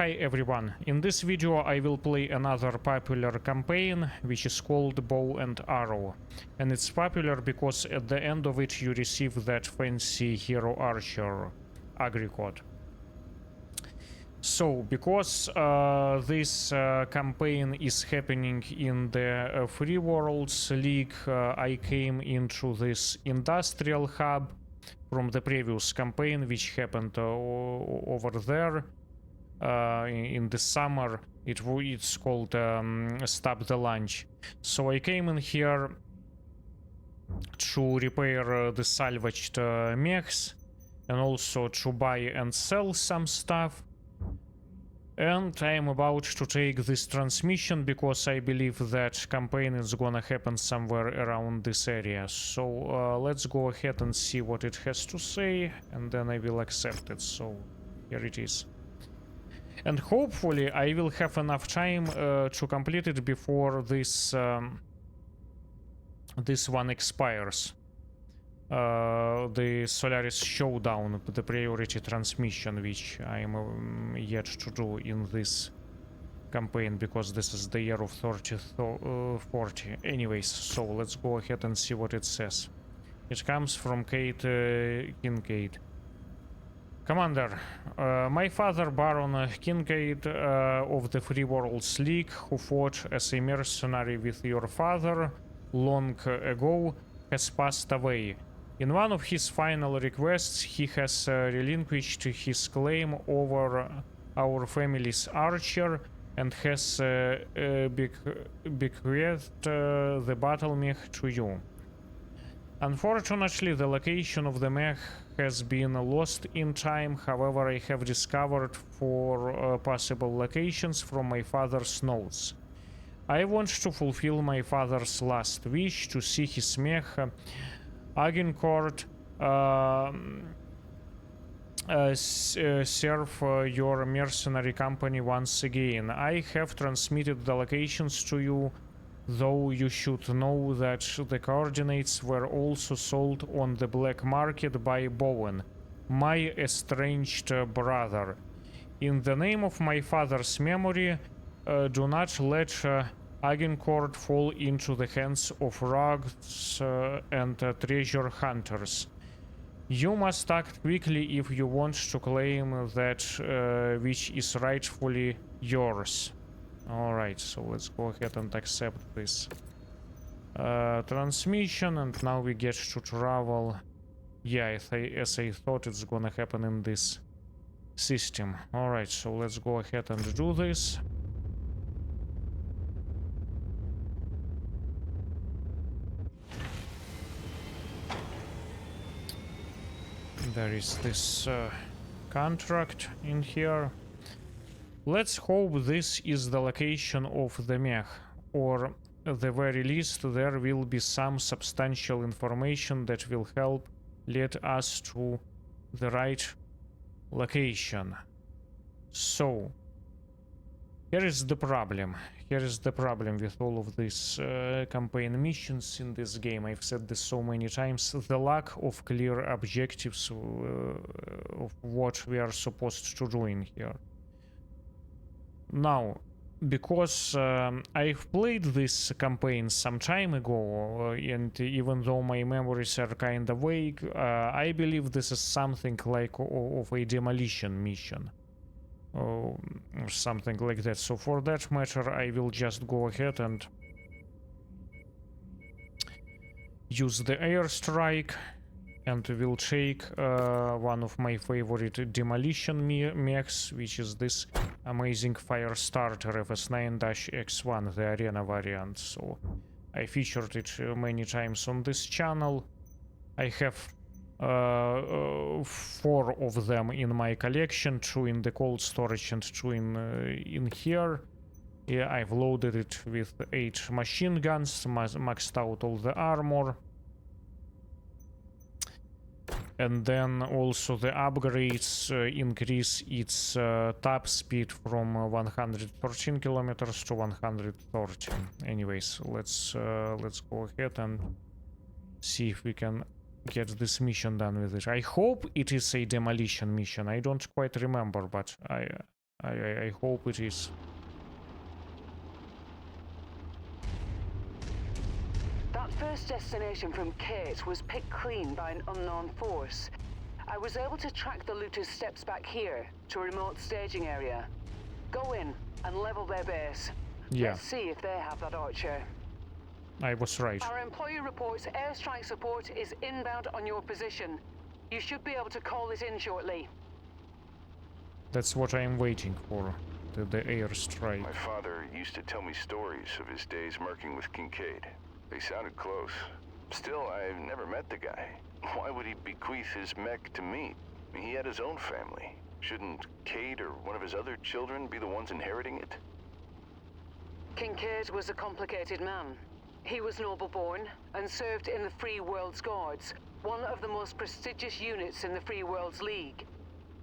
Hi everyone, in this video I will play another popular campaign which is called Bow and Arrow, and it's popular because at the end of it you receive that fancy hero archer agricot. So because this campaign is happening in the Free Worlds League, I came into this industrial hub from the previous campaign which happened over there. In the summer. It's called Stop the Lunch. So I came in here to repair the salvaged mechs and also to buy and sell some stuff. And I am about to take this transmission because I believe that campaign is gonna happen somewhere around this area. So let's go ahead and see what it has to say, and then I will accept it. So here it is. And hopefully I will have enough time to complete it before this this one expires. The Solaris Showdown, the priority transmission, which I am yet to do in this campaign, because this is the year of 40. Anyways, so let's go ahead and see what it says. It comes from Kate Kincaid. Commander, my father, Baron Kincaid of the Free Worlds League, who fought as a mercenary with your father long ago, has passed away. In one of his final requests, he has relinquished his claim over our family's archer and has bequeathed the battle mech to you. Unfortunately, the location of the mech has been lost in time. However, I have discovered 4 possible locations from my father's notes. I want to fulfill my father's last wish to see his mech Agincourt serve your mercenary company once again. I have transmitted the locations to you, though you should know that the coordinates were also sold on the black market by Bowen, my estranged brother. In the name of my father's memory, do not let Agincourt fall into the hands of rogues and treasure hunters. You must act quickly if you want to claim that which is rightfully yours. Alright, so let's go ahead and accept this transmission, and now we get to travel. Yeah, as I thought it's gonna happen in this system. Alright, so let's go ahead and do this. There is this contract in here. Let's hope this is the location of the mech, or at the very least there will be some substantial information that will help lead us to the right location. So, here is the problem. Here is the problem with all of these campaign missions in this game. I've said this so many times. The lack of clear objectives of what we are supposed to do in here. Now, because I've played this campaign some time ago, and even though my memories are kind of vague, I believe this is something like of a demolition mission. Or something like that. So for that matter, I will just go ahead and use the airstrike, and will take one of my favorite demolition mechs, which is this amazing Firestarter FS9-X1, the arena variant. So I featured it many times on this channel. I have 4 of them in my collection, 2 in the cold storage and 2 in here. Yeah, I've loaded it with 8 machine guns, maxed out all the armor. And then also the upgrades increase its top speed from 113 kilometers to 113. Anyways, let's go ahead and see if we can get this mission done with it. I hope it is a demolition mission. I don't quite remember, but I hope it is. That first destination from Kate was picked clean by an unknown force. I was able to track the looters' steps back here to a remote staging area. Go in and level their base. Yeah. Let's see if they have that archer. I was right. Our employer reports airstrike support is inbound on your position. You should be able to call it in shortly. That's what I am waiting for. The airstrike. My father used to tell me stories of his days working with Kincaid. They sounded close. Still, I've never met the guy. Why would he bequeath his mech to me? He had his own family. Shouldn't Cade or one of his other children be the ones inheriting it? Kincaid was a complicated man. He was noble-born and served in the Free World's Guards, one of the most prestigious units in the Free World's League.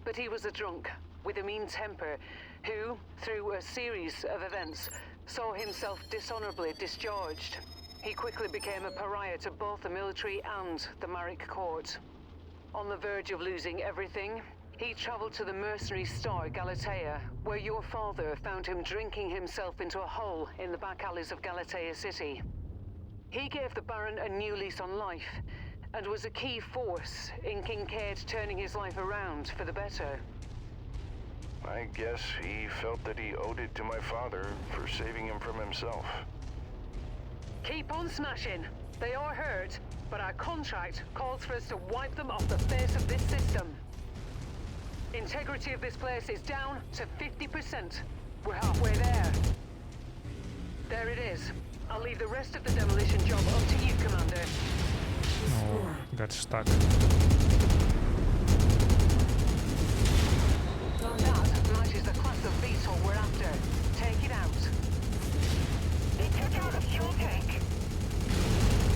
But he was a drunk with a mean temper who, through a series of events, saw himself dishonorably discharged. He quickly became a pariah to both the military and the Marek court. On the verge of losing everything, he traveled to the mercenary star Galatea, where your father found him drinking himself into a hole in the back alleys of Galatea City. He gave the Baron a new lease on life, and was a key force in Kincaid turning his life around for the better. I guess he felt that he owed it to my father for saving him from himself. Keep on smashing. They are hurt, but our contract calls for us to wipe them off the face of this system. Integrity of this place is down to 50%. We're halfway there. There it is. I'll leave the rest of the demolition job up to you, Commander. Oh, got stuck. That matches the class of VTOL we're after. Take it out. They took out a fuel tank.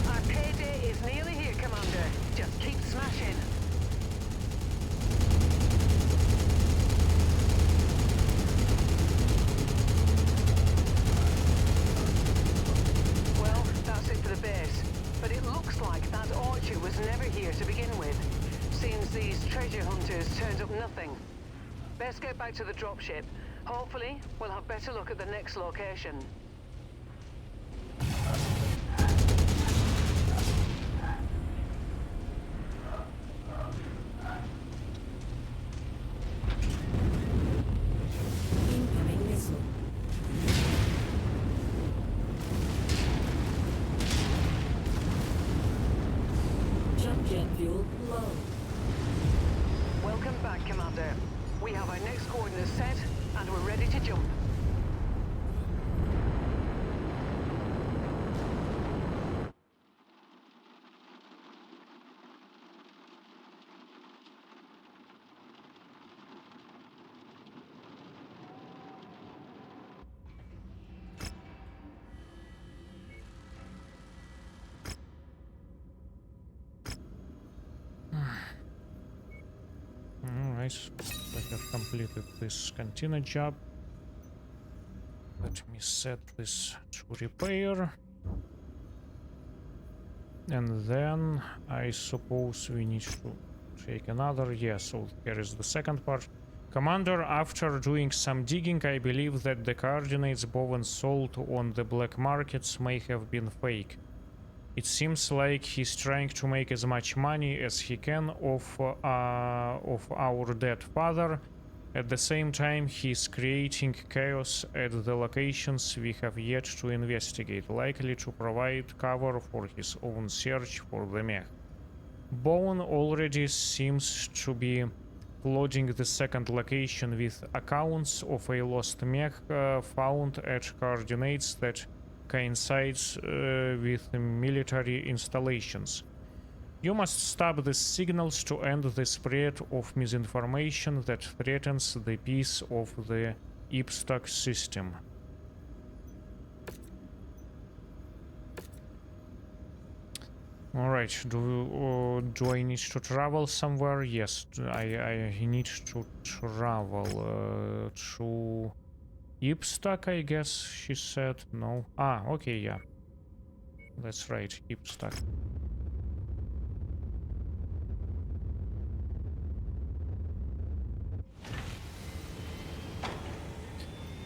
Our payday is nearly here, Commander. Just keep smashing. Well, that's it for the base. But it looks like that archer was never here to begin with. Seems these treasure hunters turned up nothing. Best get back to the dropship. Hopefully, we'll have better look at the next location. Incoming missile. Jump jet fuel low. Welcome back, Commander. We have our next coordinates set, and we're ready to jump. Alright, I have completed this container job. Let me set this to repair. And then I suppose we need to take another. Yeah, so here is the second part. Commander, after doing some digging, I believe that the coordinates Bowen sold on the black markets may have been fake. It seems like he's trying to make as much money as he can off our dead father. At the same time, he's creating chaos at the locations we have yet to investigate, likely to provide cover for his own search for the mech. Bowen already seems to be flooding the second location with accounts of a lost mech found at coordinates that coincides with military installations. You must stop the signals to end the spread of misinformation that threatens the peace of the Ipstock system. Alright, do I need to travel somewhere? Yes, I need to travel to Ipstock, I guess she said. No. Ah, okay, yeah. That's right, Ipstock.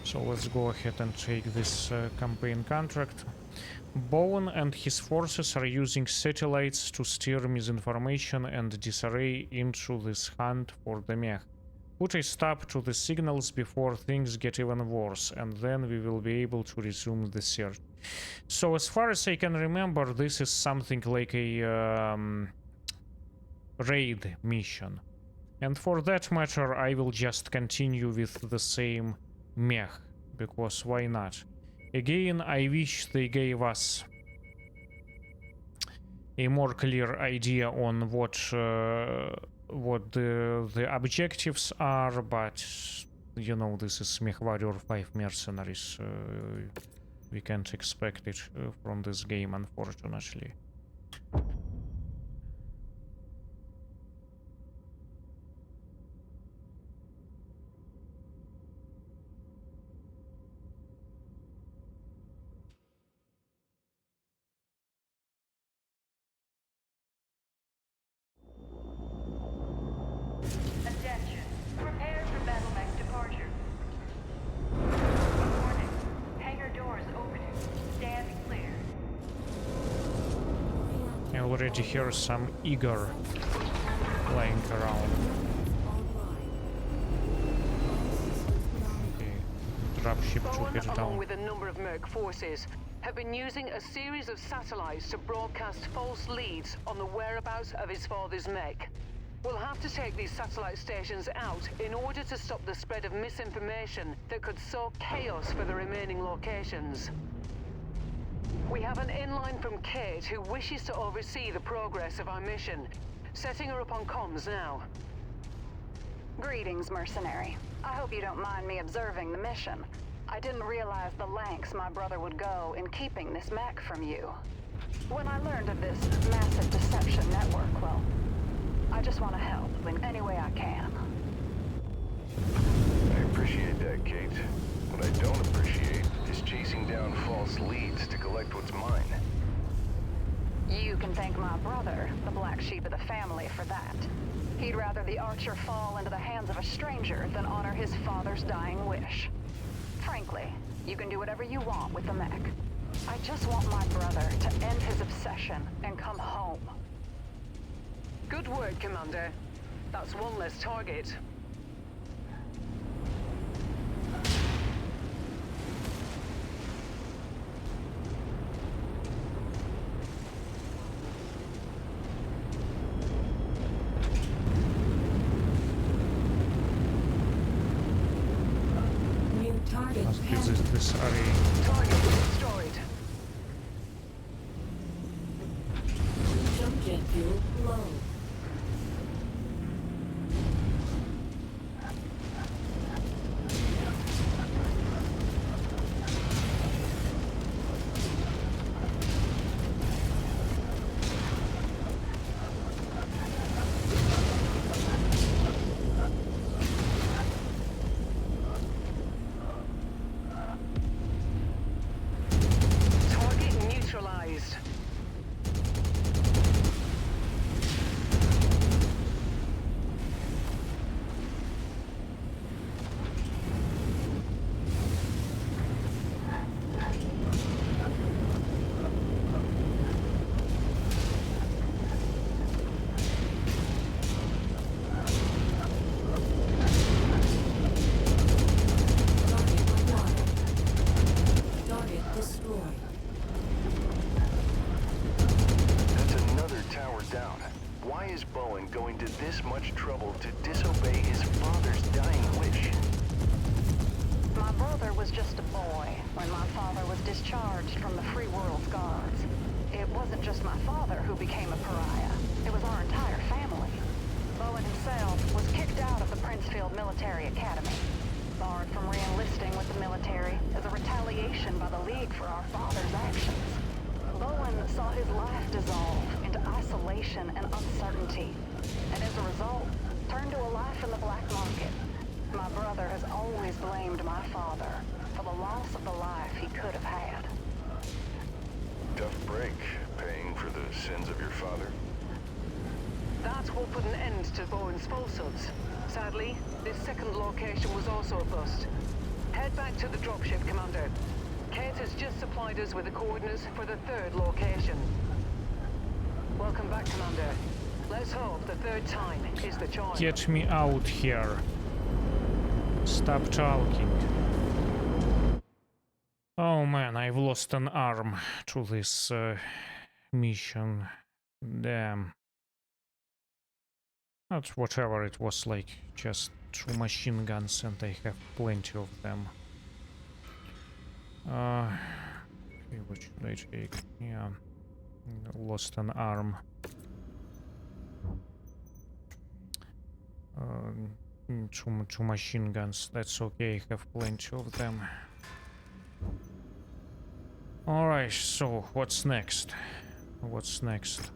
So let's go ahead and take this campaign contract. Bowen and his forces are using satellites to steer misinformation and disarray into this hunt for the Mech. Put a stop to the signals before things get even worse, and then we will be able to resume the search. So as far as I can remember, this is something like a raid mission. And for that matter, I will just continue with the same Mech, because why not? Again, I wish they gave us a more clear idea on what the objectives are, but you know, this is MechWarrior 5 Mercenaries. We can't expect it from this game, unfortunately. Attention. Prepare for battle mech departure. Warning. Hangar doors opening. Stand clear. I already hear some eager flying around. Okay, dropship Bowen, took it along down. with a number of Merc forces, have been using a series of satellites to broadcast false leads on the whereabouts of his father's Mech. We'll have to take these satellite stations out in order to stop the spread of misinformation that could sow chaos for the remaining locations. We have an inline from Kate who wishes to oversee the progress of our mission. Setting her up on comms now. Greetings, Mercenary. I hope you don't mind me observing the mission. I didn't realize the lengths my brother would go in keeping this Mech from you. When I learned of this massive deception network, well, I just want to help in any way I can. I appreciate that, Kate. What I don't appreciate is chasing down false leads to collect what's mine. You can thank my brother, the black sheep of the family, for that. He'd rather the Archer fall into the hands of a stranger than honor his father's dying wish. Frankly, you can do whatever you want with the Mech. I just want my brother to end his obsession and come home. Good work, Commander. That's one less target. New target Let's give handled. this array. Target destroyed. Jump jet fuel low. Target neutralized. Target acquired. Target destroyed. That's another tower down. Why is Bowen going to this much trouble to disobey his father's dying wish? My brother was just a boy when my father was discharged from the Free World's guards. It wasn't just my father who became a pariah. It was our entire family. Bowen himself was kicked out of the Princefield Military Academy, barred from re-enlisting with the military as a retaliation by the League for our father's actions. Bowen saw his life dissolve into isolation and uncertainty, and as a result, turned to a life in the black market. My brother has always blamed my father for the loss of the life he could have had. Tough break, paying for the sins of your father. That will put an end to Bowen's falsehoods. Sadly, this second location was also a bust. Head Head back to the dropship, Commander. Kate has just supplied us with the coordinates for the third location. Welcome back, Commander. Let's hope the third time is the charm. Get me out here. Stop talking. Oh man, I've lost an arm to this mission. Damn. But whatever, it was like just 2 machine guns and I have plenty of them. Okay, what should I take? Yeah, lost an arm. Two machine guns, that's okay, I have plenty of them. Alright, so what's next? What's next?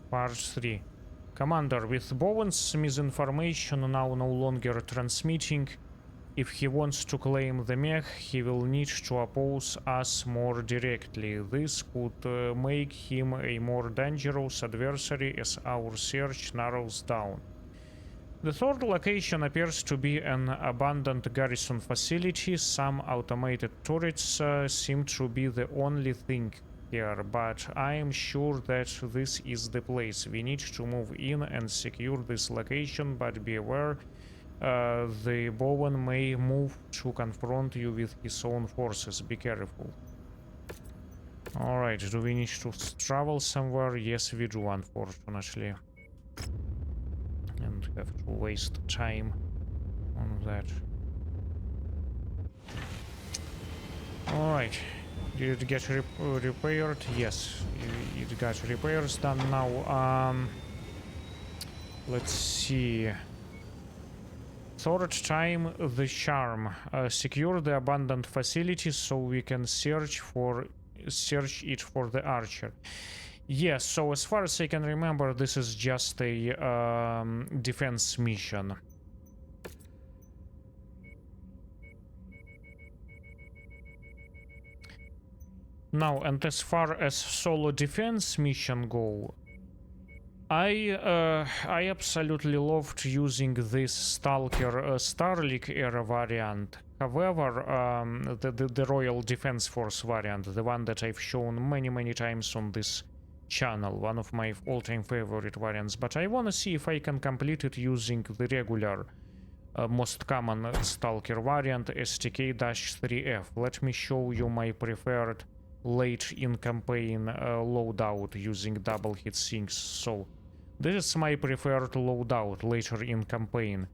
Part 3. Commander, with Bowen's misinformation now no longer transmitting, if he wants to claim the Mech, he will need to oppose us more directly. This could make him a more dangerous adversary as our search narrows down. The third location appears to be an abandoned garrison facility. Some automated turrets seem to be the only thing here, but I am sure that this is the place. We need to move in and secure this location, but be aware the Bowen may move to confront you with his own forces. Be careful. Alright, do we need to travel somewhere? Yes, we do, unfortunately. And have to waste time on that. Alright. Did it get repaired? Yes, it got repairs done now. Let's see. Third time, the charm. Secure the abandoned facility so we can search it for the archer. Yes, so as far as I can remember, this is just a defense mission. Now, and as far as solo defense mission go, I absolutely loved using this Stalker Starlink era variant. However, the Royal Defense Force variant, the one that I've shown many times on this channel, one of my all-time favorite variants, but I want to see if I can complete it using the regular most common Stalker variant, STK-3F. Let me show you my preferred late in campaign loadout using double hit sinks. So this is my preferred loadout later in campaign.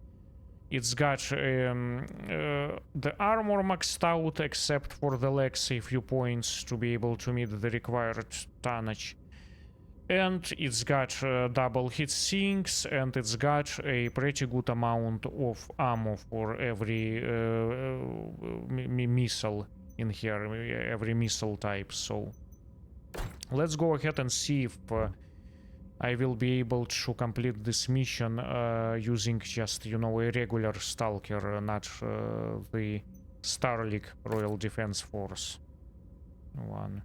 It's got the armor maxed out except for the legs, a few points to be able to meet the required tonnage. And it's got double hit sinks, and it's got a pretty good amount of ammo for every missile in here, every missile type. So let's go ahead and see if I will be able to complete this mission using just, you know, a regular Stalker, not the Starlink Royal Defense Force one.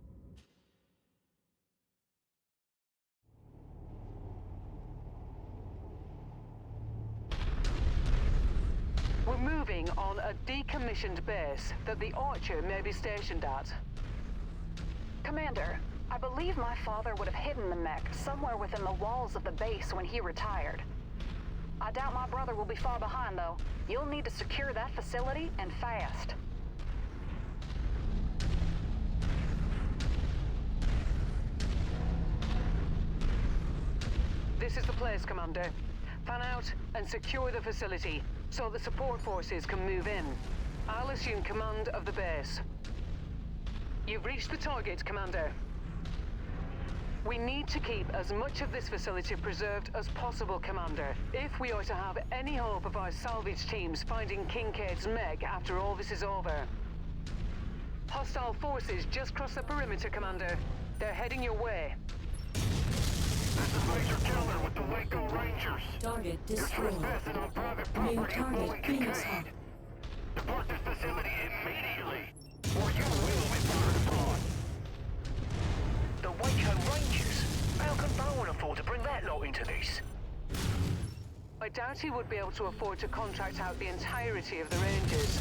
We're moving on a decommissioned base that the Archer may be stationed at. Commander, I believe my father would have hidden the Mech somewhere within the walls of the base when he retired. I doubt my brother will be far behind, though. You'll need to secure that facility, and fast. This is the place, Commander. Fan out and secure the facility so the support forces can move in. I'll assume command of the base. You've reached the target, Commander. We need to keep as much of this facility preserved as possible, Commander, if we are to have any hope of our salvage teams finding Kincaid's Mech after all this is over. Hostile forces just crossed the perimeter, Commander. They're heading your way. This is Major Keller with the Waco Rangers. Target destroyed. You're trespassing on private property. New target Phoenix Hawk. Depart this facility immediately, or you will be fired upon. The Waco Rangers? How can Bowen afford to bring that lot into this? I doubt he would be able to afford to contract out the entirety of the Rangers.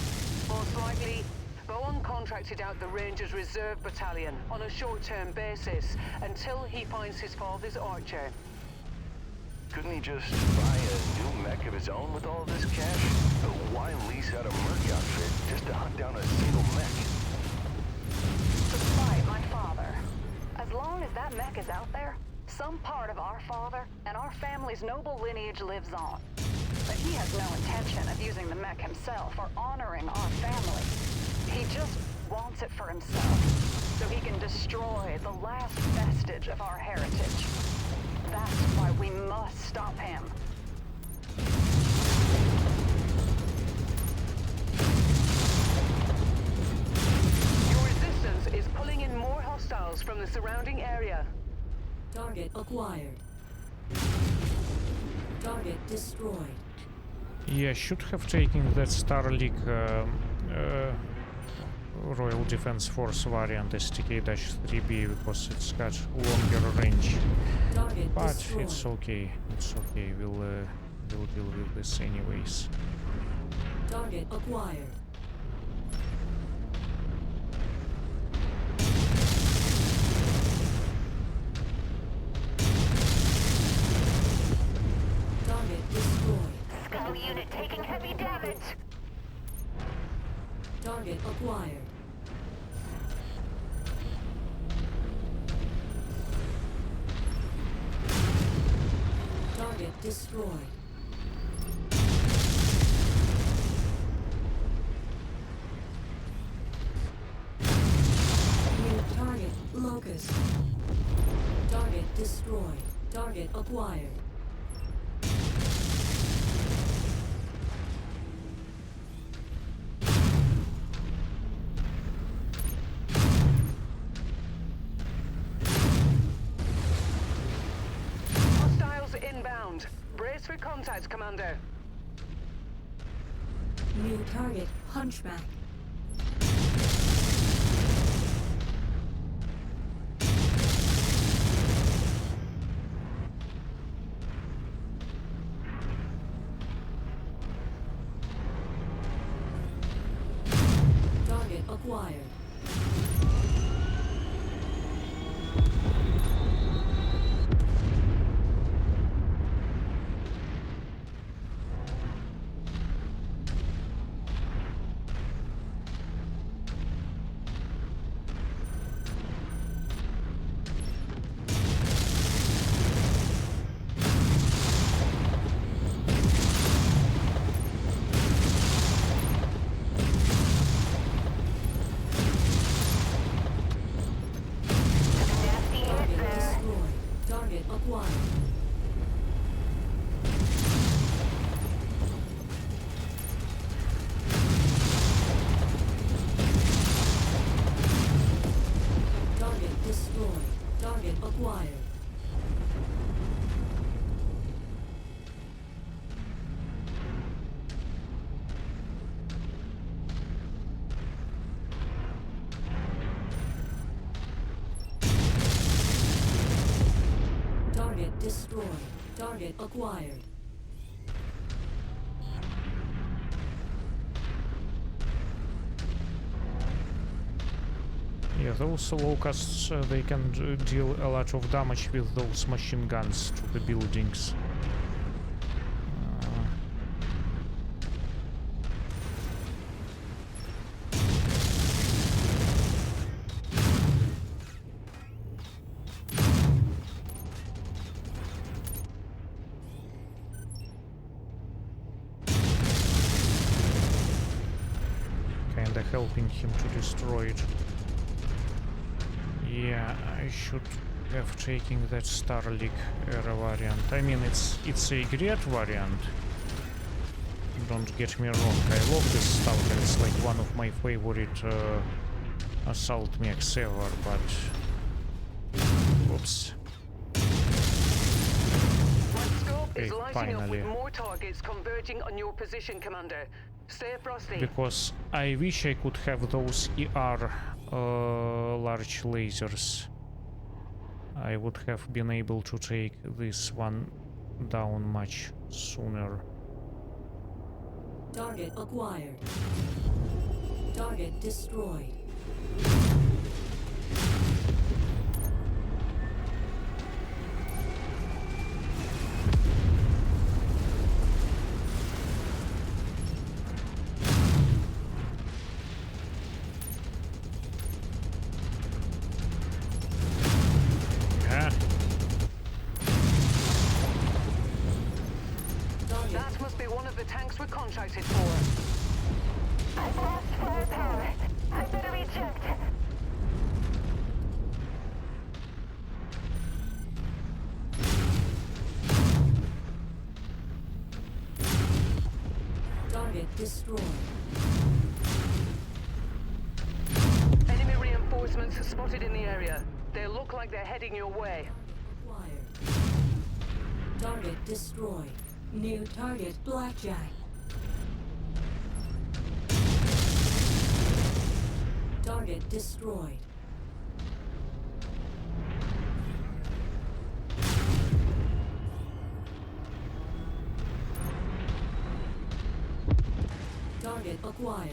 Most likely, Bowen contracted out the Rangers Reserve Battalion on a short-term basis until he finds his father's archer. Couldn't he just buy a new mech of his own with all this cash? But why lease out a merc outfit just to hunt down a single mech? To spite my father. As long as that mech is out there, some part of our father and our family's noble lineage lives on. But he has no intention of using the mech himself or honoring our family. He just wants it for himself, so he can destroy the last vestige of our heritage. That's why we must stop him. Your resistance is pulling in more hostiles from the surrounding area. Target acquired. Target destroyed. Yeah, should have taken that Starlink Royal Defense Force variant STK-3B because it's got longer range. Target But destroyed. it's okay. It's okay. We'll deal with this anyways. Target acquired. Target destroyed. Skull unit taking heavy damage. Target acquired. Target destroyed. New target locust. Target destroyed. Target acquired. Hostiles inbound. Brace for contact, Commander. New target hunchback. Target acquired. Nasty hit Target there. destroyed. Target acquired. Target destroyed. Target acquired. Target destroyed. Target acquired. Yeah, those locusts, they can deal a lot of damage with those machine guns to the buildings. Kinda helping him to destroy it. Yeah, I should have taken that Starlink era variant. I mean, it's a great variant. Don't get me wrong, I love this Stalker. It's like one of my favorite assault mechs ever, but oops. My scope is Okay, lighting up finally. with more targets converging on your position, Commander. Stay frosty. Because I wish I could have those ER large lasers. I would have been able to take this one down much sooner. Target acquired. Target destroyed. Yeah. That must be one of the tanks we're contracted for. I've lost firepower. I better eject. Target destroyed. Enemy reinforcements spotted in the area. They look like they're heading your way. Acquired. Target destroyed. New target Blackjack. Target destroyed. Target acquired.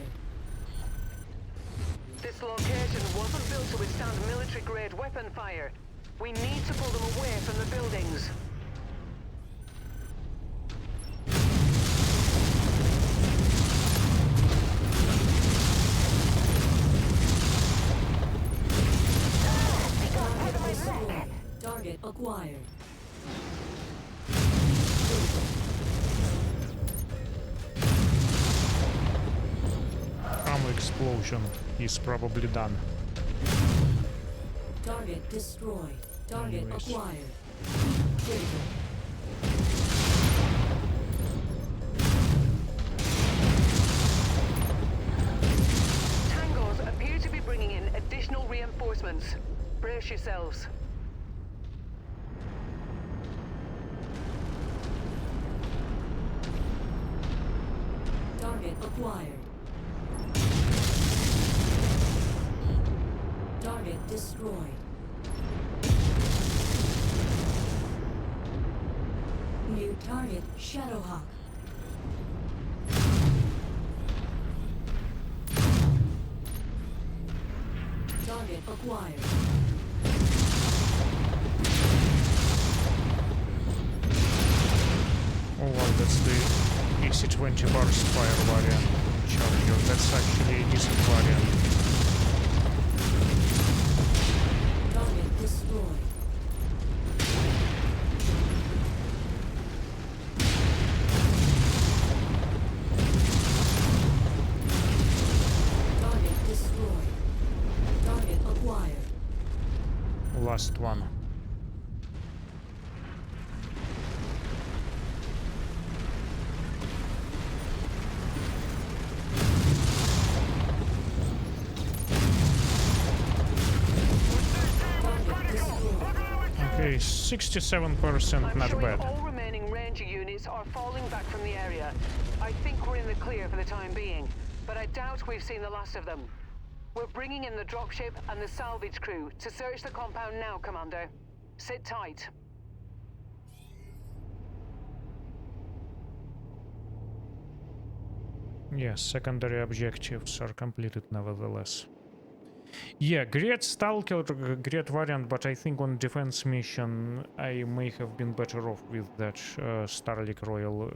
This location wasn't built to withstand military-grade weapon fire. We need to pull them away from the buildings. Target destroyed. Target acquired. Armor explosion is probably done. Target destroyed. Target Anyways. acquired. Critical. Tangos appear to be bringing in additional reinforcements. Brace yourselves. Target acquired. Target destroyed. New target Shadowhawk. Target acquired. Oh wow, that's the AC-20 burst fire variant Charger. That's actually a decent variant. Target destroyed. Target destroyed. Target acquired. Last one. Target destroyed. Okay, 67%, I'm not showing bad. all remaining Ranger units are falling back from the area. I think we're in the clear for the time being, but I doubt we've seen the last of them. We're bringing in the dropship and the salvage crew to search the compound now, Commander. Sit tight. Yes, secondary objectives are completed nevertheless. Yeah, great Stalker, great variant, but I think on defense mission I may have been better off with that Starlink Royal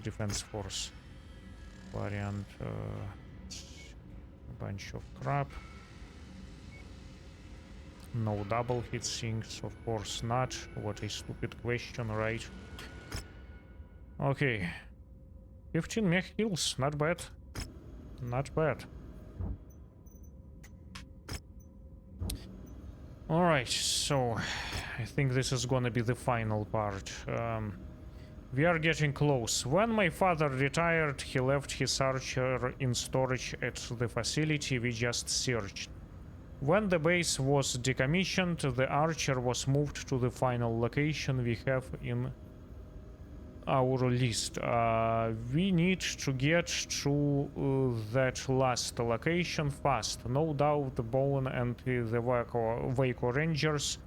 Defense Force variant. A bunch of crap. No double hit sinks, of course not. What a stupid question, right? Okay. 15 mech kills, not bad. Not bad. Alright, so I think this is gonna be the final part. We are getting close. When my father retired, he left his archer in storage at the facility we just searched. When the base was decommissioned, the archer was moved to the final location we have in our list. We need to get to that last location fast. No doubt the Bone and the Waco Rangers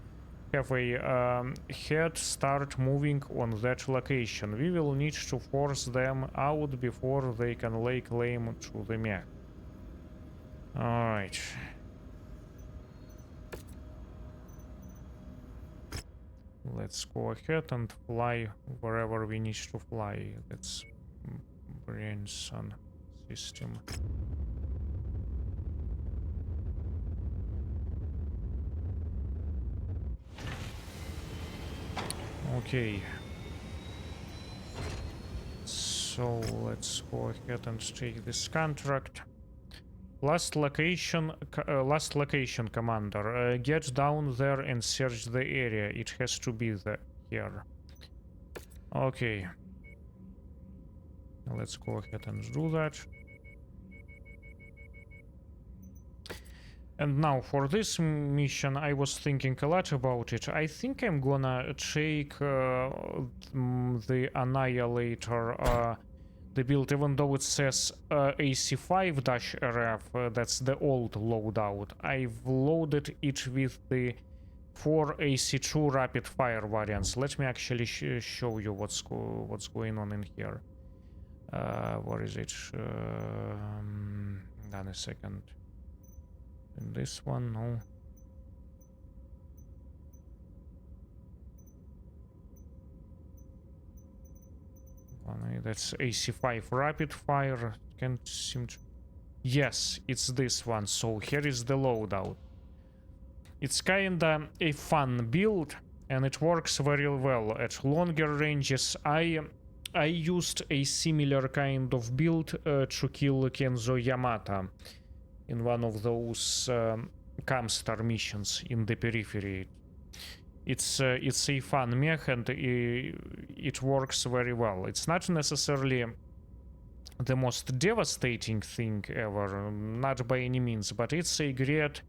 have a head start moving on that location. We will need to force them out before they can lay claim to the mech. Alright. Let's go ahead and fly wherever we need to fly. Let's bring sun system. Okay. So let's go ahead and take this contract. Last location, commander. Get down there and search the area. It has to be here. Okay. Let's go ahead and do that. And now for this mission, I was thinking a lot about it. I think I'm gonna take the Annihilator, the build, even though it says AC5-RF, that's the old loadout. I've loaded it with the 4 AC2 rapid fire variants. Let me actually show you what's going on in here. Where is it? Hold on a second. In this one, no. That's AC5 rapid fire. Can't seem to... Yes, it's this one. So here is the loadout. It's kinda a fun build, and it works very well at longer ranges. I used a similar kind of build to kill Kenzo Yamata in one of those Camstar missions in the periphery. It's a fun mech, and it works very well. It's not necessarily the most devastating thing ever, not by any means, but it's a great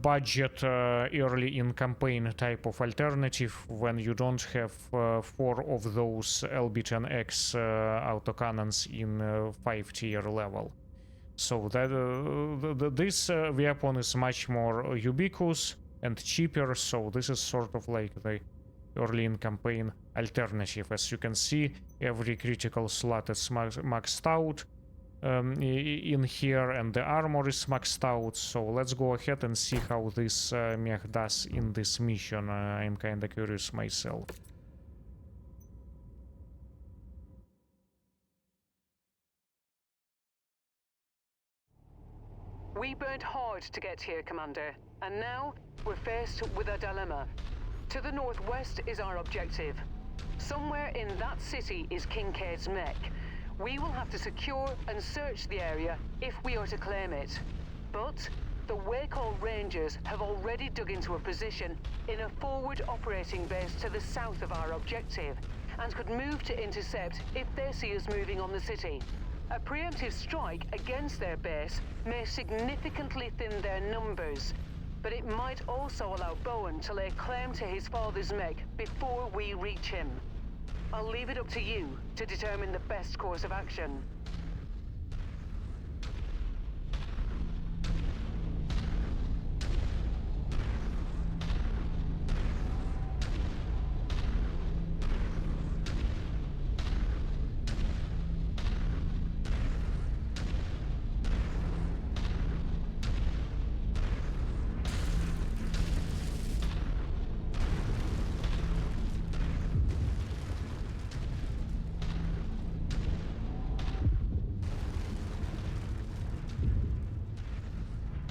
budget early in campaign type of alternative when you don't have 4 of those LB-10X autocannons in 5-tier level. So that this weapon is much more ubiquitous and cheaper, so this is sort of like the early in campaign alternative. As you can see, every critical slot is maxed out in here, and the armor is maxed out. So let's go ahead and see how this mech does in this mission. I'm kinda curious myself. We burnt hard to get here, Commander, and now we're faced with a dilemma. To the northwest is our objective. Somewhere in that city is Kincaid's mech. We will have to secure and search the area if we are to claim it. But the Wacol Rangers have already dug into a position in a forward operating base to the south of our objective, and could move to intercept if they see us moving on the city. A preemptive strike against their base may significantly thin their numbers, but it might also allow Bowen to lay claim to his father's mech before we reach him. I'll leave it up to you to determine the best course of action.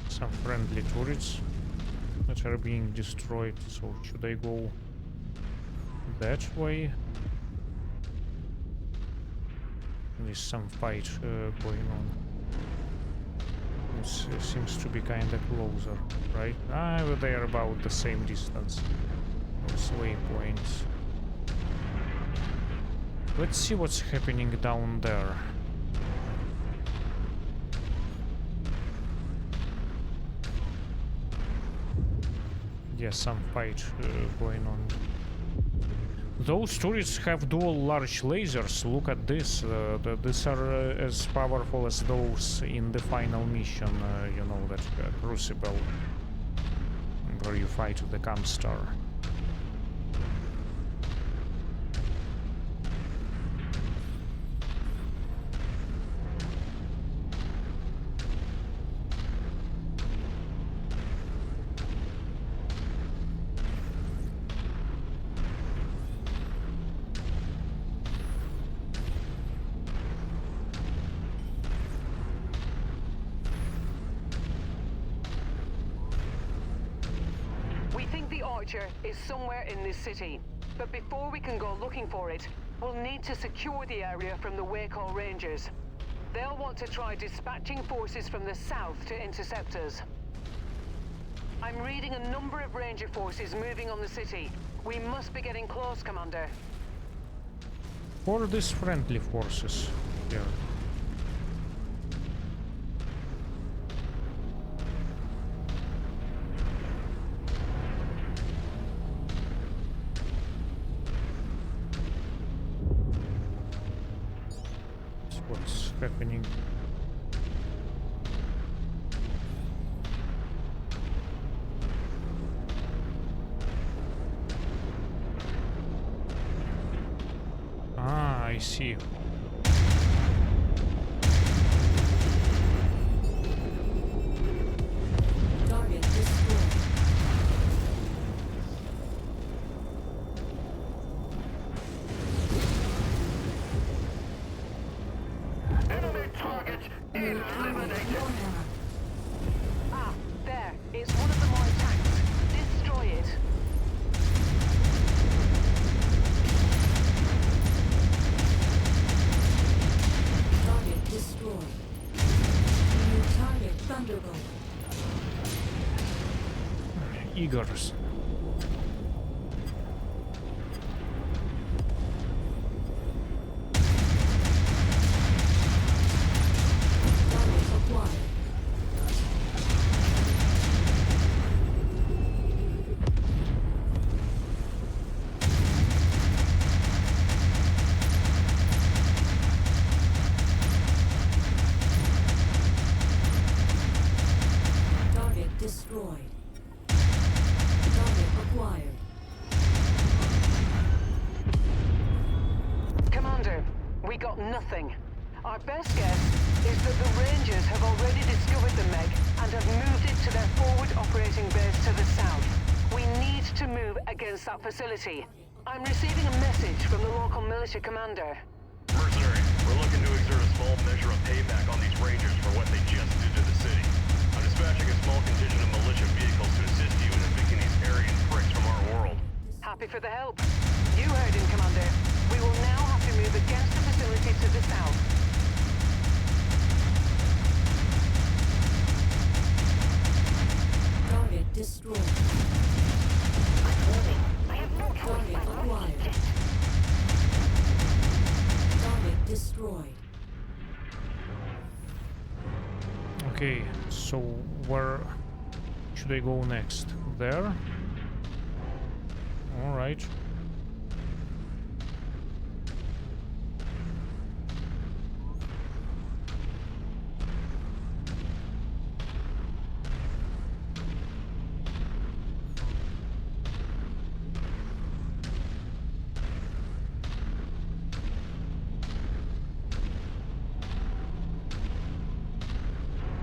Some friendly turrets that are being destroyed, so should I go that way? There's some fight going on. This seems to be kinda closer, right? They are about the same distance. Those waypoints. Let's see what's happening down there. Yeah, some fight going on. Those turrets have dual large lasers. Look at this. These are as powerful as those in the final mission, you know, that Crucible, where you fight the Camstar. the Archer is somewhere in this city. But before we can go looking for it, we'll need to secure the area from the Waycall Rangers. They'll want to try dispatching forces from the south to intercept us. I'm reading a number of Ranger forces moving on the city. We must be getting close, Commander. Or these friendly forces here. What's happening? I see. Target destroyed. Enemy target eliminated. Ah, there. It's one of the more tanks. Destroy it. Target destroyed. New target Thunderbolt. Eagers. Target acquired. Target destroyed. Target acquired. Commander, we got nothing. Our best guess is that the Rangers have already discovered the Mech and have moved it to their forward operating base to the south. We need to move against that facility. I'm receiving a message from the local militia commander. Mercenaries, we're looking to exert a small measure of payback on these Rangers for what they just did to the city. I'm dispatching a small contingent of militia vehicles to assist you in evicting these Aryan pricks from our world. Happy for the help. You heard him, Commander. We will now have to move against the facility to the south. Target destroyed. Target acquired. Target destroyed. Okay, so where should I go next? There? Alright.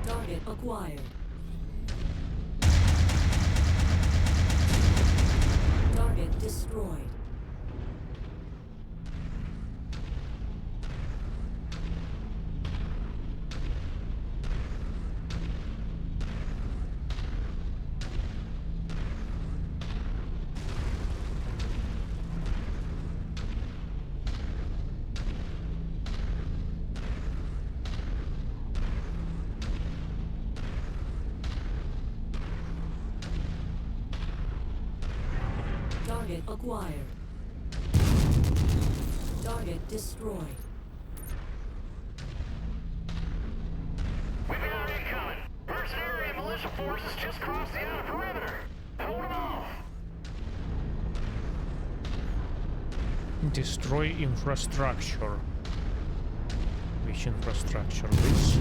Target acquired. Target destroyed. Target acquired. Target destroyed. We got it coming. Mercenary and militia forces just crossed the outer perimeter. Hold them off. Destroy infrastructure. Which infrastructure? This?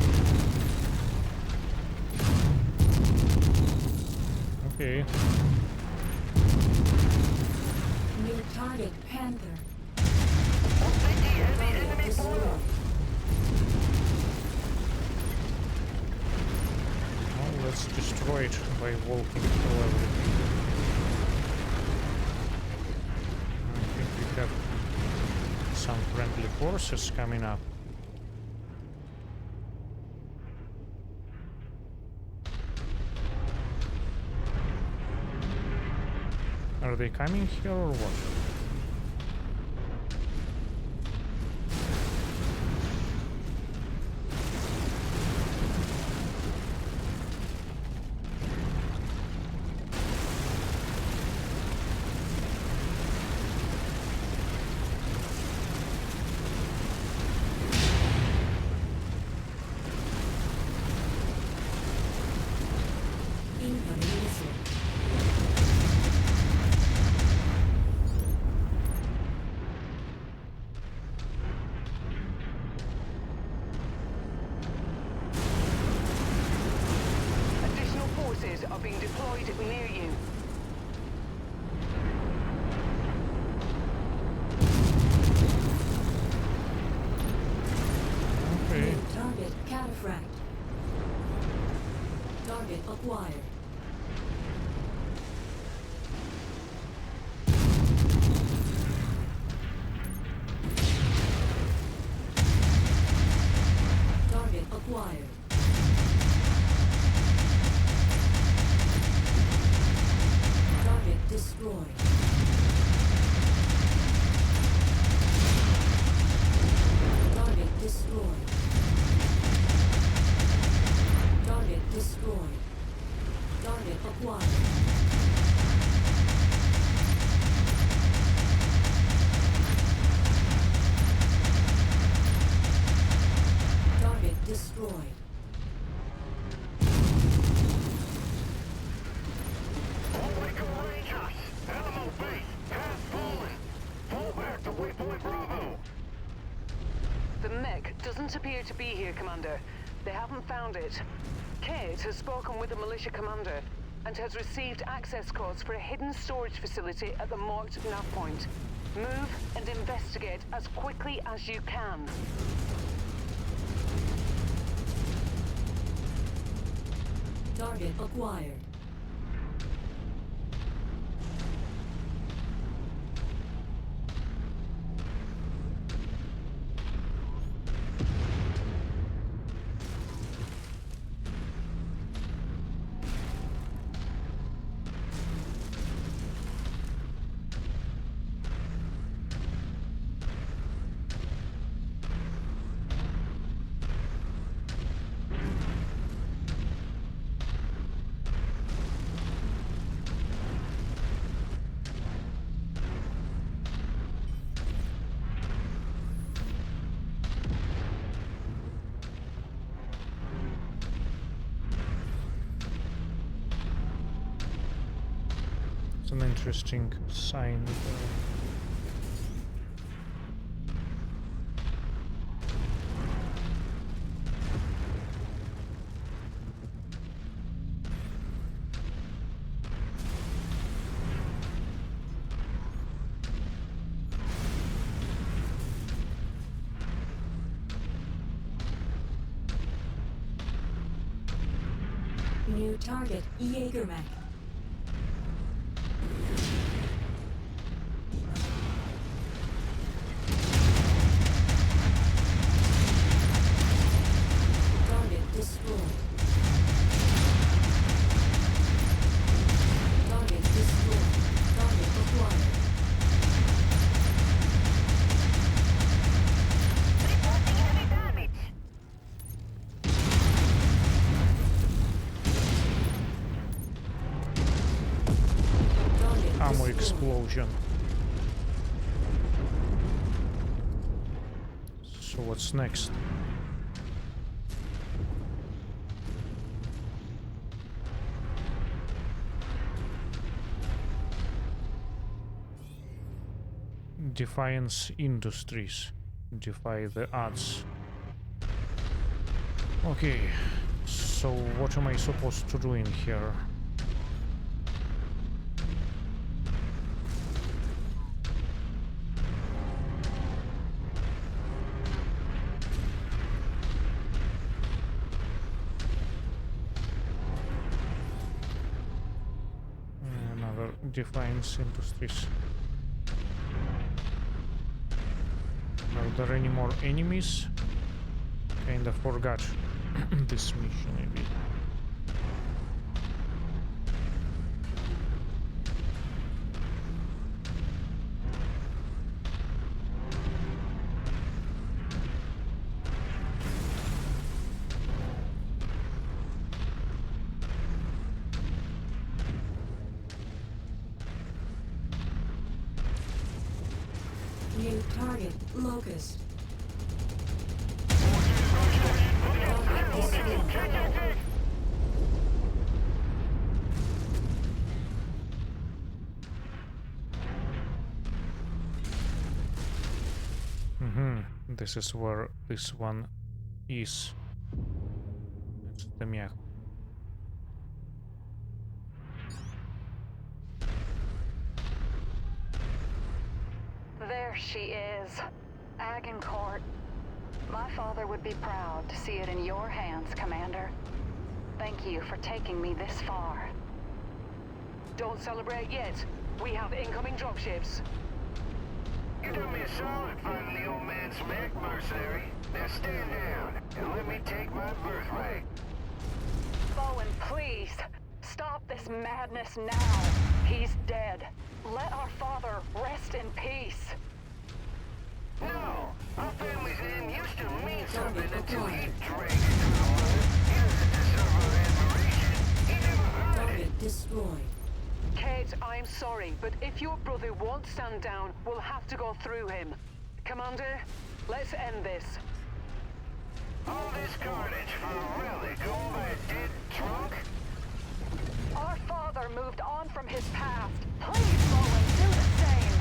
Okay. New target Panther. Enemy Destroyed. Well, let's destroy it by walking through everything. I think we have some friendly forces coming up. Are they coming here or what? Incoming missile. Additional forces are being deployed near you. Okay. New target cataphract. Target acquired. Target acquired. Target destroyed. Target destroyed. Target destroyed. Target acquired. Target destroyed. All Waco Rangers! Alamo base has fallen! Fall back to Waypoint Bravo! The Mech doesn't appear to be here, Commander. They haven't found it. Kate has spoken with the militia commander and has received access codes for a hidden storage facility at the marked nav point. Move and investigate as quickly as you can. Target acquired. It's an interesting sign. New target Jägermech. Target destroyed. Target destroyed. Target acquired. Reporting heavy damage. Target Ammo destroyed. explosion. So what's next? Defiance Industries. Defy the odds. Okay, so what am I supposed to do in here? Another Defiance Industries. Are there any more enemies? Kinda forgot this mission a bit. New target, Locust. Target destroyed. This is where this one is. It's the Mech. There she is. Agincourt. My father would be proud to see it in your hands, Commander. Thank you for taking me this far. Don't celebrate yet. We have incoming dropships. You do me a solid finding the old man's Mech, mercenary. Now stand down and let me take my birthright. Bowen, please. Stop this madness now. He's dead. Let our father rest in peace. No! Our family's name used to mean something Target until he acquired. dragged it to the water. He doesn't deserve our admiration. He never heard it. Target destroyed. Kate, I'm sorry, but if your brother won't stand down, we'll have to go through him. Commander, let's end this. All this carnage for a relic owned by a dead drunk? Our father moved on from his past. Please, Bowen, do the same.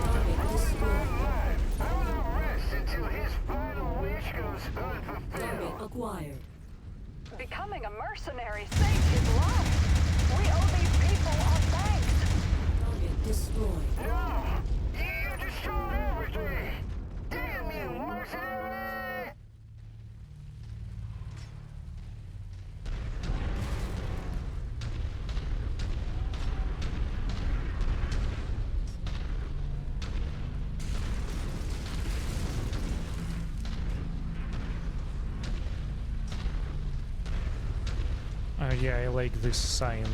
Target destroyed. I will not rest until his final wish goes Target unfulfilled. acquired. Becoming a mercenary saved his life. We owe these people our thanks. Target destroyed. No! You destroyed everything! Damn you, mercenary! Yeah, I like this sign.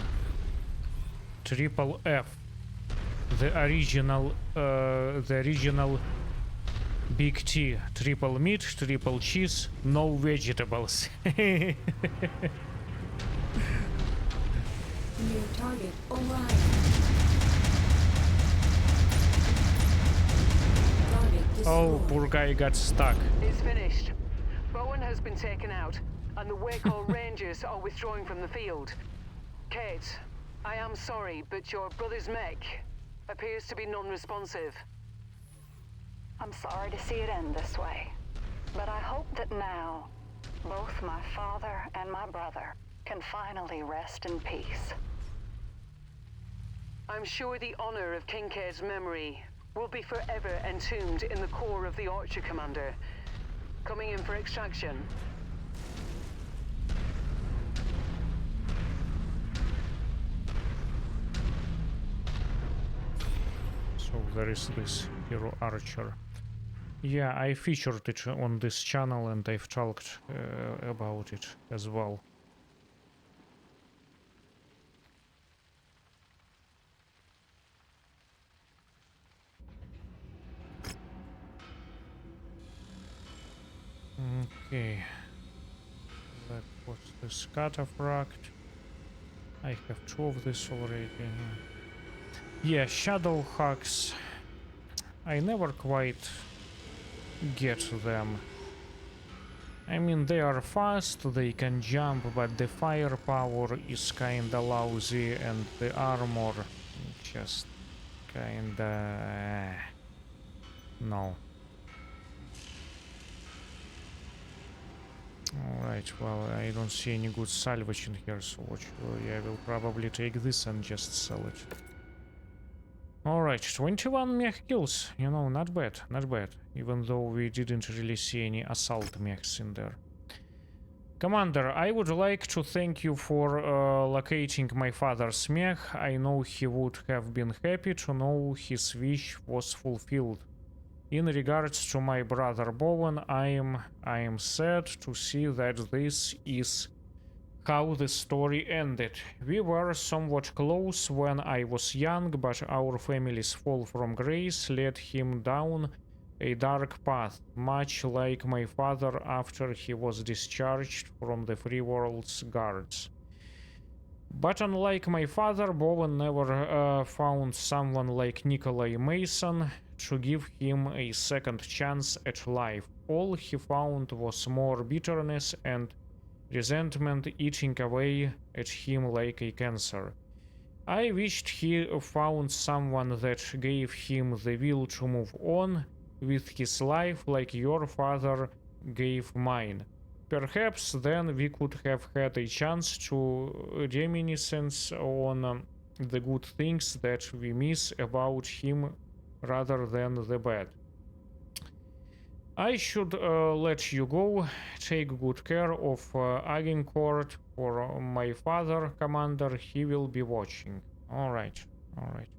Triple F. The original Big T. Triple meat, triple cheese, no vegetables. New target, Orion. Target destroyed. Oh, poor guy got stuck. It's finished. Bowen has been taken out, and the Waco Rangers are withdrawing from the field. Kate, I am sorry, but your brother's Mech appears to be non-responsive. I'm sorry to see it end this way, but I hope that now, both my father and my brother can finally rest in peace. I'm sure the honor of Kincaid's memory will be forever entombed in the core of the Archer Commander. Coming in for extraction. So there is this hero Archer. Yeah, I featured it on this channel and I've talked about it as well. Okay. That was the Scatterfract. I have 2 of this already. Yeah, Shadow Hawks. I never quite get them. I mean, they are fast, they can jump, but the firepower is kinda lousy and the armor just kinda... no. Alright, well, I don't see any good salvage in here, so I will probably take this and just sell it. Alright, 21 mech kills, you know, not bad, not bad, even though we didn't really see any assault mechs in there. Commander, I would like to thank you for locating my father's mech. I know he would have been happy to know his wish was fulfilled. In regards to my brother Bowen, I am sad to see that this is how the story ended. We were somewhat close when I was young, but our family's fall from grace led him down a dark path, much like my father after he was discharged from the Free World's guards. But unlike my father, Bowen never found someone like Nikolai Mason to give him a second chance at life. All he found was more bitterness and resentment eating away at him like a cancer. I wished he found someone that gave him the will to move on with his life like your father gave mine. Perhaps then we could have had a chance to reminiscence on the good things that we miss about him rather than the bad. I should let you go. Take good care of Agincourt for my father, Commander. He will be watching. Alright, alright.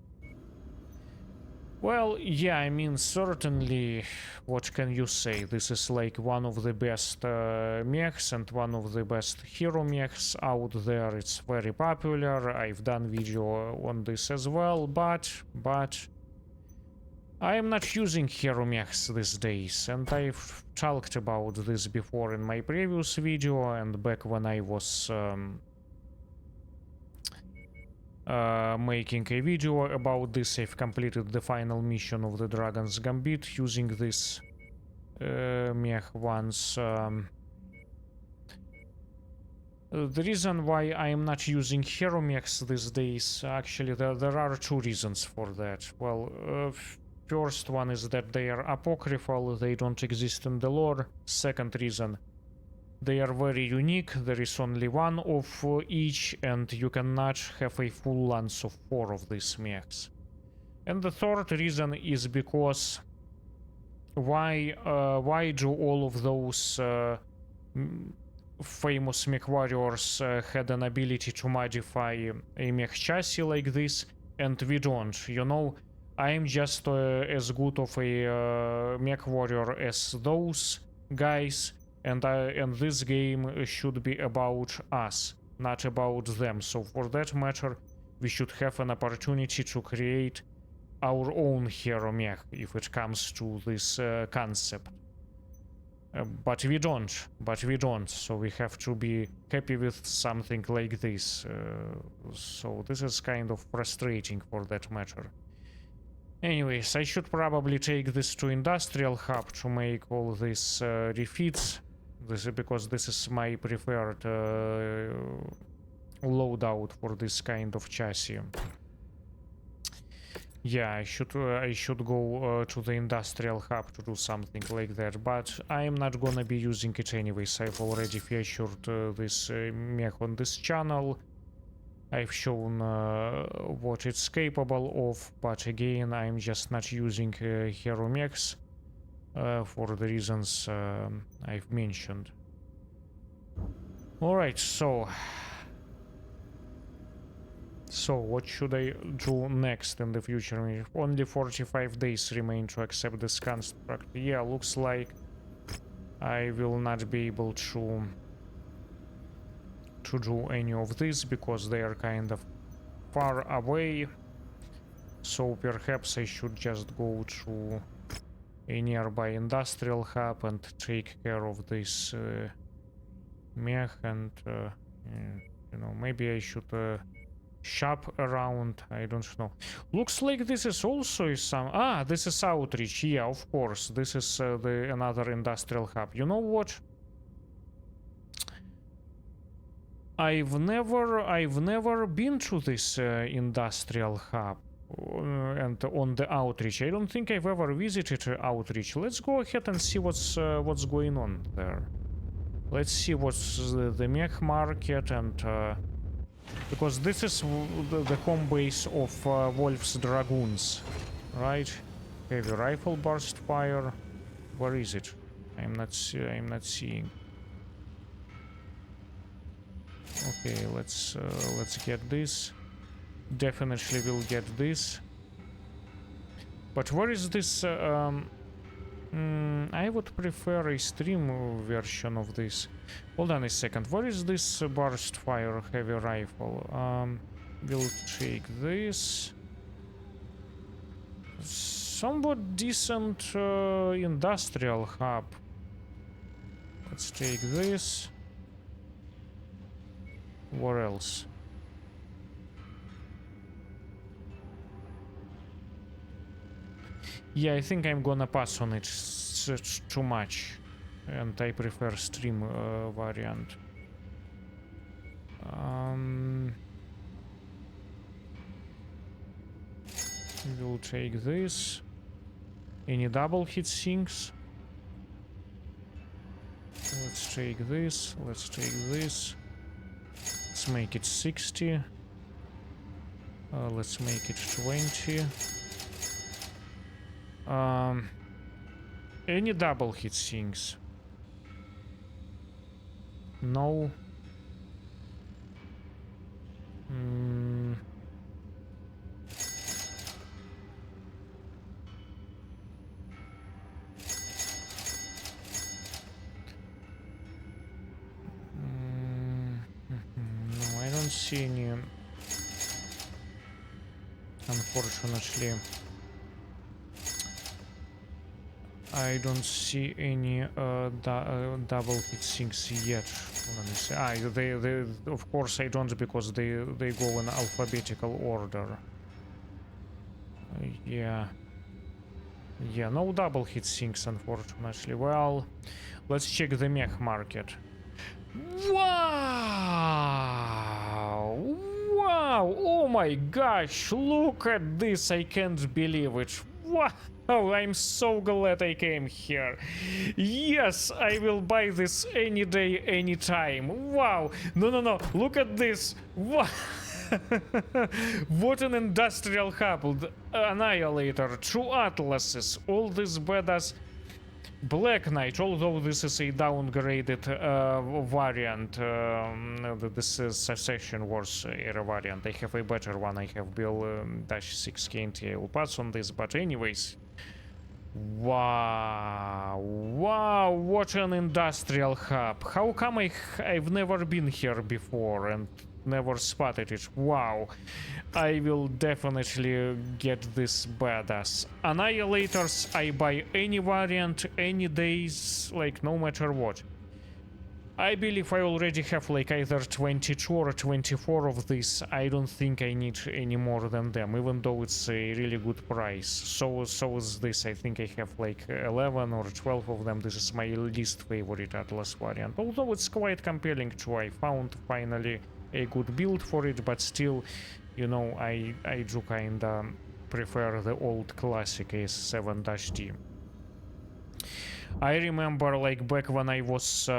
Well, yeah, I mean, certainly, what can you say? This is like one of the best mechs and one of the best hero mechs out there. It's very popular. I've done video on this as well, but I am not using hero mechs these days, and I've talked about this before in my previous video and back when I was making a video about this. I've completed the final mission of the Dragon's Gambit using this mech once. The reason why I am not using hero mechs these days, actually there are two reasons for that. Well, first one is that they are apocryphal, they don't exist in the lore. Second reason, they are very unique, there is only one of each, and you cannot have a full lance of 4 of these mechs. And the third reason is because why do all of those famous mech warriors had an ability to modify a mech chassis like this, and we don't? You know, I am just as good of a mech warrior as those guys, and this game should be about us, not about them. So for that matter, we should have an opportunity to create our own hero mech if it comes to this concept. But we don't. So we have to be happy with something like this. So this is kind of frustrating for that matter. Anyways, I should probably take this to Industrial Hub to make all these refits. Because this is my preferred loadout for this kind of chassis. Yeah, I should go to the Industrial Hub to do something like that, but I am not gonna be using it anyways. I've already featured this mech on this channel. I've shown what it's capable of, but again, I'm just not using hero mechs. For the reasons I've mentioned. Alright, so what should I do next in the future? Only 45 days remain to accept this construct. Yeah, looks like I will not be able to do any of this because they are kind of far away. So perhaps I should just go to a nearby industrial hub and take care of this mech, and you know, maybe I should shop around. I don't know. Looks like this is also some. This is outreach. Yeah, of course. This is another industrial hub. You know what? I've never been to this industrial hub. And on the outreach, I don't think I've ever visited outreach. Let's go ahead and see what's going on there. Let's see what's the mech market, and because this is the home base of Wolf's Dragoons, right? Heavy rifle burst fire. Where is it? I'm not seeing. Okay, let's get this. Definitely will get this. But where is this? I would prefer a stream version of this. Hold on a second. Where is this burst fire heavy rifle? We'll take this. Somewhat decent industrial hub. Let's take this. Where else? Yeah, I think I'm gonna pass on it. It's too much, and I prefer stream variant. We'll take this. Any double hit sinks? Let's take this. Let's take this. Let's make it 60. Let's make it 20. Any double hit sinks? No. No, I don't see any. Unfortunately, I don't see any double hit sinks yet. Let me see. They of course I don't, because they go in alphabetical order. Yeah, no double hit sinks, unfortunately. Well, let's check the mech market. Wow! Oh my gosh! Look at this! I can't believe it! Wow! I'm so glad I came here. Yes, I will buy this any day, any time. Wow! No! Look at this! Wow! What an industrial hub! Annihilator, 2 atlases, all this badass. Black Knight, although this is a downgraded variant, this is Secession Wars era variant. I have a better one. I have Bill -6KNT. I will pass on this, but anyways. Wow, what an industrial hub. How come I've never been here before and never spotted it? Wow, I will definitely get this badass. Annihilators, I buy any variant, any days, like no matter what. I believe I already have like either 22 or 24 of this. I don't think I need any more than them, even though it's a really good price. So is this. I think I have like 11 or 12 of them. This is my least favorite Atlas variant, although it's quite compelling too. I found finally a good build for it, but still, you know, I do kinda prefer the old classic S7-D. I remember, like, back when I was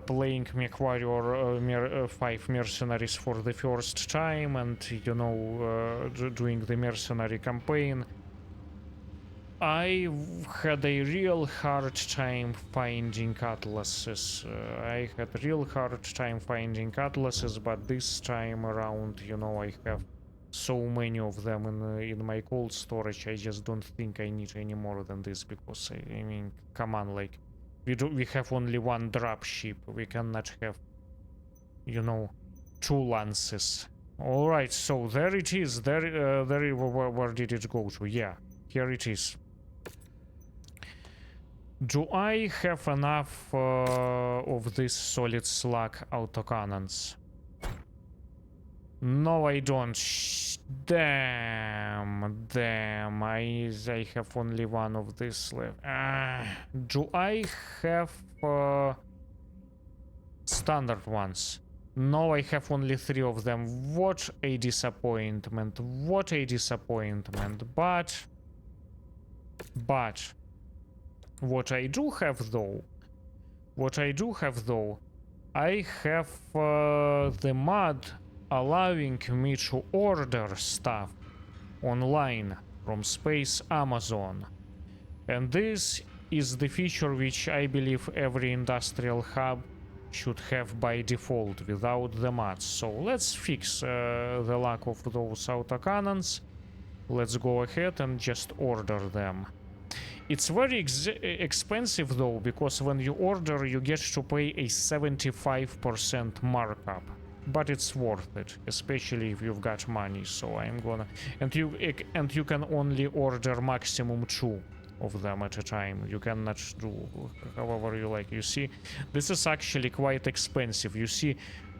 playing MechWarrior 5 Mercenaries for the first time, and you know, doing the mercenary campaign, I had a real hard time finding atlases. But this time around, you know, I have so many of them in my cold storage. I just don't think I need any more than this, because I mean, come on, like, we have only one drop ship. We cannot have, you know, 2 lances. All right, so there it is. Where did it go to? Yeah, here it is. Do I have enough of this solid slug autocannons? No, I don't. Damn. I have only one of this left. Do I have standard ones? No, I have only 3 of them. What a disappointment. But what I do have though, I have the mod allowing me to order stuff online from Space Amazon. And this is the feature which I believe every industrial hub should have by default without the mods. So let's fix the lack of those autocannons. Let's go ahead and just order them. It's very expensive though, because when you order you get to pay a 75% markup. But it's worth it, especially if you've got money. So I'm gonna, and you can only order maximum 2 of them at a time. You cannot do however you like. You see, this is actually quite expensive. You see,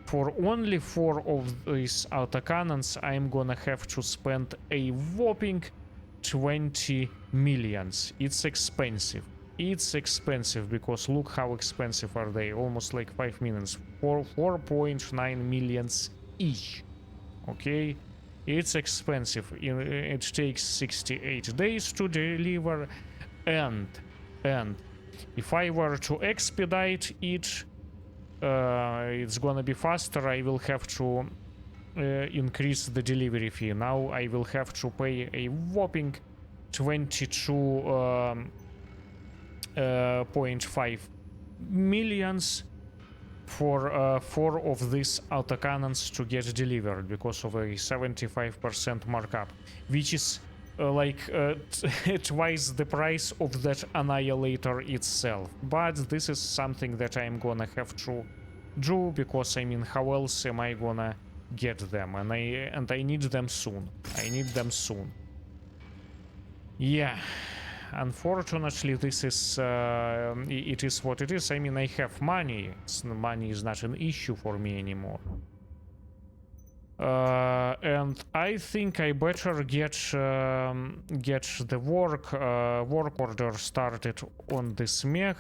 For only 4 of these autocannons, I'm gonna have to spend a whopping 20 millions. It's expensive. It's expensive because look how expensive are they. Almost like 5 millions. 4.9 millions each. Okay? It's expensive. It takes 68 days to deliver. And if I were to expedite it, it's gonna be faster. I will have to increase the delivery fee. Now I will have to pay a whopping 22.5 millions for 4 of these autocannons to get delivered because of a 75% markup, which is twice the price of that Annihilator itself. But this is something that I'm gonna have to do because I mean, how else am I gonna get them? And I need them soon. I need them soon. Yeah. Unfortunately, this is it is what it is. I mean, I have money. Money is not an issue for me anymore. And I think I better get the work order started on this mech.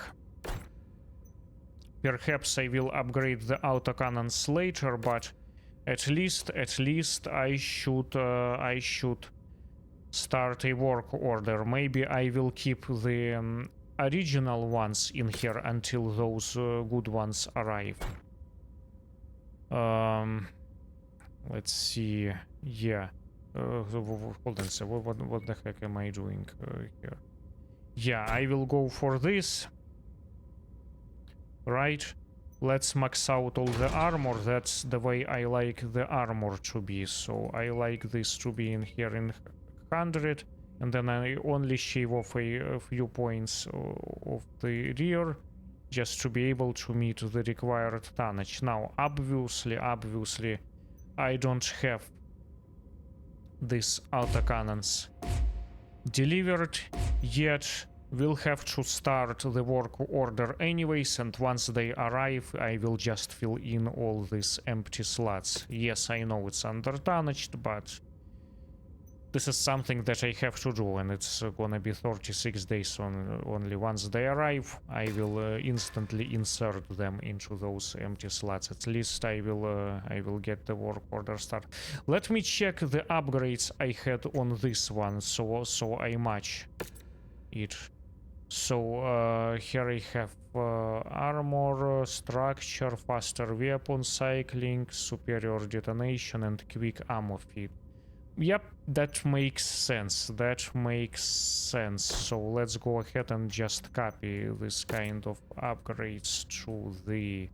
Perhaps I will upgrade the autocannons later, but at least I should start a work order. Maybe I will keep the original ones in here until those good ones arrive. Let's see. Yeah. Hold on. So what the heck am I doing here? Yeah, I will go for this. Right. Let's max out all the armor. That's the way I like the armor to be. So I like this to be in here in 100, and then I only shave off a few points of the rear just to be able to meet the required tonnage. Now, obviously, I don't have these autocannons delivered yet. We'll have to start the work order anyways, and once they arrive, I will just fill in all these empty slots. Yes, I know it's under-tonnaged, but this is something that I have to do, and it's gonna be 36 days only. Once they arrive, I will instantly insert them into those empty slots. At least I will get the work order started. Let me check the upgrades I had on this one, so I match it. So here I have armor, structure, faster weapon cycling, superior detonation, and quick ammo feed. Yep, that makes sense. That makes sense. So let's go ahead and just copy this kind of upgrades to the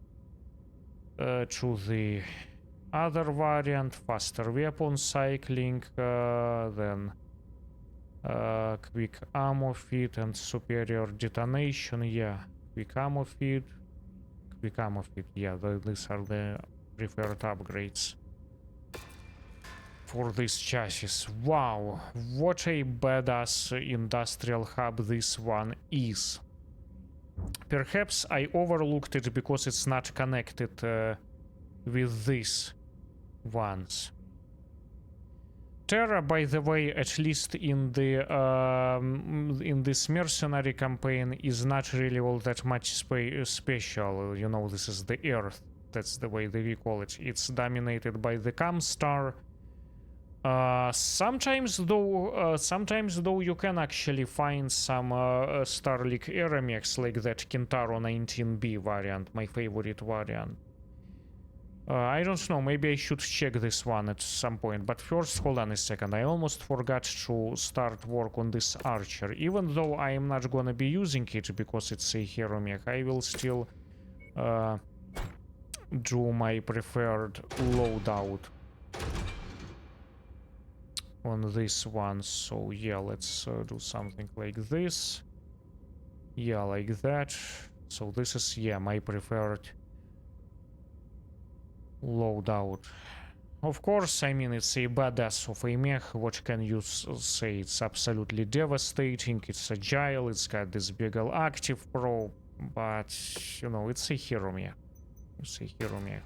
other variant. Faster weapon cycling, then quick ammo feed and superior detonation. Yeah, quick ammo feed. Yeah, these are the preferred upgrades for this chassis. Wow, what a badass industrial hub this one is. Perhaps I overlooked it because it's not connected with these ones. Terra, by the way, at least in the in this mercenary campaign, is not really all that much special. You know, this is the Earth. That's the way they call it. It's dominated by the Camstar. Sometimes though you can actually find some Starlink era mechs like that Kintaro 19B variant, my favorite variant. I don't know, maybe I should check this one at some point, but first, hold on a second, I almost forgot to start work on this Archer. Even though I am not gonna be using it because it's a hero mech, I will still do my preferred loadout on this one. So yeah, let's do something like this. Yeah, like that. So this is, yeah, my preferred loadout. Of course, I mean, it's a badass of a mech. What can you say? It's absolutely devastating. It's agile. It's got this Beagle active probe, but you know, it's a hero mech. It's a hero mech.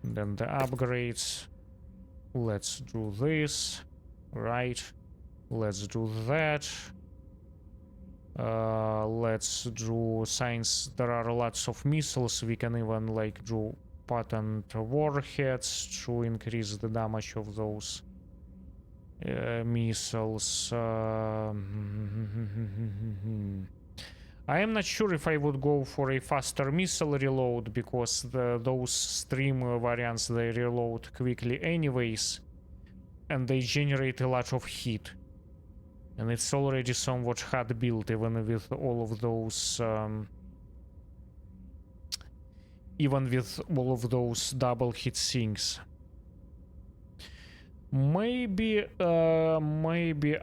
Then the upgrades. Let's do this. Right. Let's do that. Let's do science. There are lots of missiles. We can even like do patent warheads to increase the damage of those missiles. I am not sure if I would go for a faster missile reload, because those stream variants, they reload quickly anyways, and they generate a lot of heat. And it's already somewhat hard built, even with all of those double hit sinks. Maybe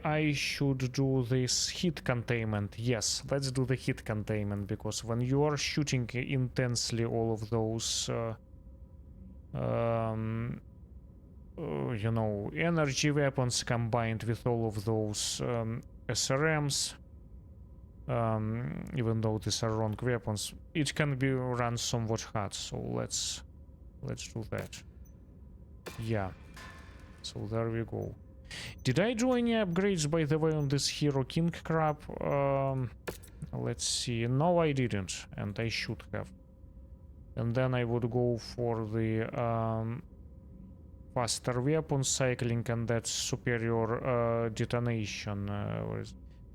I should do this heat containment. Yes, let's do the heat containment, because when you are shooting intensely all of those you know, energy weapons combined with all of those SRMs, even though these are wrong weapons, it can be run somewhat hard. So let's do that. Yeah. So there we go. Did I do any upgrades, by the way, on this Hero King crap? Let's see. No, I didn't, and I should have. And then I would go for the faster weapon cycling, and that's superior detonation.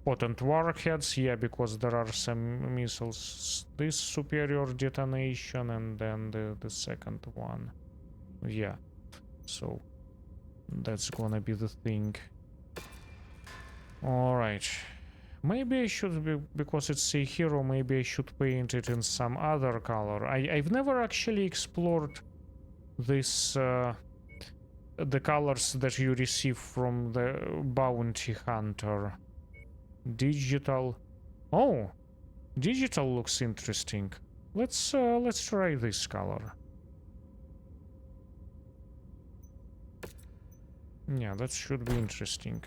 Potent warheads, yeah, because there are some missiles. This superior detonation, and then the second one. Yeah. So that's gonna be the thing. Alright. Maybe I should be, because it's a hero, maybe I should paint it in some other color. I've never actually explored this, the colors that you receive from the bounty hunter. Digital. Oh! Digital looks interesting. Let's try this color. Yeah, that should be interesting.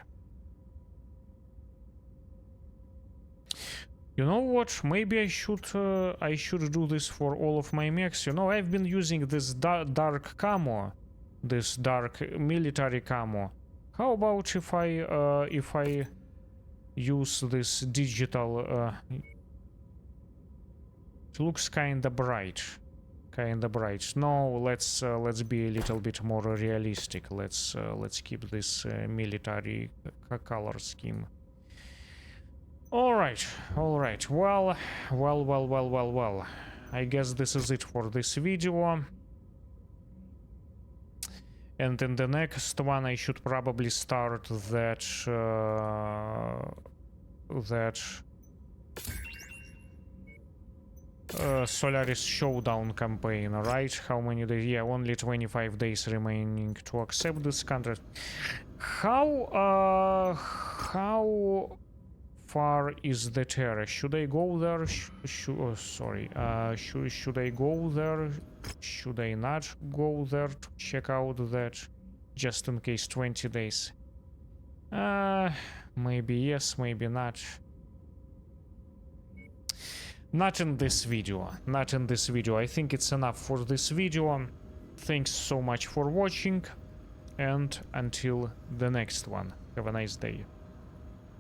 You know what? Maybe I should do this for all of my mechs. You know, I've been using this dark camo, this dark military camo. How about if I use this digital? It looks kinda bright. No, let's be a little bit more realistic. Let's keep this military color scheme. All right. Well. I guess this is it for this video. And in the next one, I should probably start that Solaris Showdown campaign, right? How many days? Yeah, only 25 days remaining to accept this contract. How far is the Terra? Should I go there? Should I go there? Should I not go there to check out that? Just in case, 20 days. Maybe yes, maybe not. Not in this video. I think it's enough for this video. Thanks so much for watching, and until the next one, have a nice day.